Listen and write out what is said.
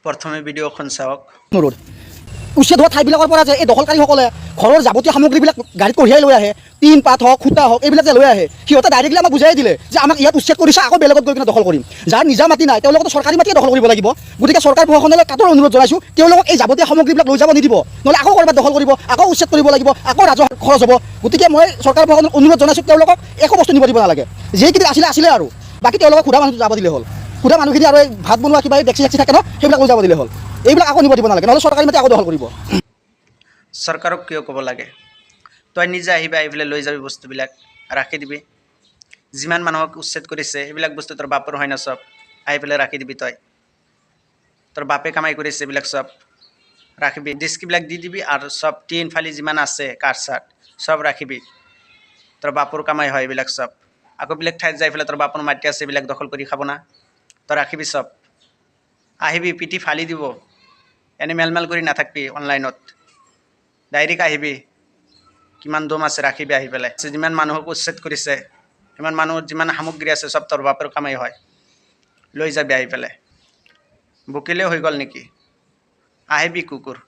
প্ৰথমে ভিডিঅ'খন চাওক। ৰোড উচ্ছেদ হোৱা ঠাইবিলাকৰ পৰা যে এই দখলকাৰীসকলে ঘৰৰ যাৱতীয় সামগ্ৰীবিলাক গাড়ীত কঢ়িয়াই লৈ আহে, টিন পাত হওক খুঁটা হওক এইবিলাক যে লৈ আহে, সিহঁতে ডাইৰেক্টলি আমাক বুজাই দিলে যে আমাক ইয়াত উচ্ছেদ কৰিছে, আকৌ বেলেগত গৈ কিনে দখল কৰিম। যাৰ নিজা মাটি নাই তেওঁলোকক চৰকাৰী মাটিয়ে দখল কৰিব লাগিব। গতিকে চৰকাৰ প্ৰশাসনলৈ কাটৰ অনুৰোধ জনাইছোঁ, তেওঁলোকক এই যাৱতীয় সামগ্ৰীবিলাক লৈ যাব নিদিব, নহ'লে আকৌ ক'ৰবাত দখল কৰিব, আকৌ উচ্ছেদ কৰিব লাগিব, আকৌ ৰাজহ খৰচ হ'ব। গতিকে মই চৰকাৰ প্ৰশাসনক অনুৰোধ জনাইছোঁ, তেওঁলোকক একো বস্তু নিব দিব নালাগে। যিকেইটা আছিলে আৰু বাকী তেওঁলোকক সুধা মানুহ যাব দিলে হ'ল। সুধা মানুহখিনি আৰু এই ভাত বনোৱা কিবা ডেক্সি চেক্সি থাকে ন, সেইবিলাক লৈ যাব দিলে হ'ল। এইবিলাক আকৌ নিব দিব নালাগে, নহ'লে চৰকাৰী মাটি আকৌ দখল কৰিব। চৰকাৰক কিয় ক'ব লাগে? তই নিজে আহিবি, আহি পেলাই লৈ যাবি বস্তুবিলাক, ৰাখি দিবি। যিমান মানুহক উচ্ছেদ কৰিছে সেইবিলাক বস্তু তোৰ বাপৰ হয় না, চব আহি পেলাই ৰাখি দিবি। তোৰ বাপে কামাই কৰিছে, এইবিলাক চব ৰাখিবি, ডিস্কবিলাক দি দিবি, আৰু চব টিন ফালি যিমান আছে কাঠ চাঠ চব ৰাখিবি। তোৰ বাপৰ কামাই হয় এইবিলাক চব। আকৌ বেলেগ ঠাইত যাই পেলাই তোৰ বাপৰ মাটি আছে এইবিলাক দখল কৰি খাব না? তই ৰাখিবি চব, আহিবি পিটি ফালি দিব। এনে মেলমেল কৰি নাথাকবি অনলাইনত, ডাইৰেক্ট আহিবি। কিমান দম আছে ৰাখিবি, আহি পেলাই যিমান মানুহক উচ্ছেদ কৰিছে সিমান মানুহৰ যিমান সামগ্ৰী আছে চব তোৰ বাপৰ কামাই হয়, লৈ যাবি আহি পেলাই। বকিলেও হৈ গ'ল নেকি? আহিবি কুকুৰ।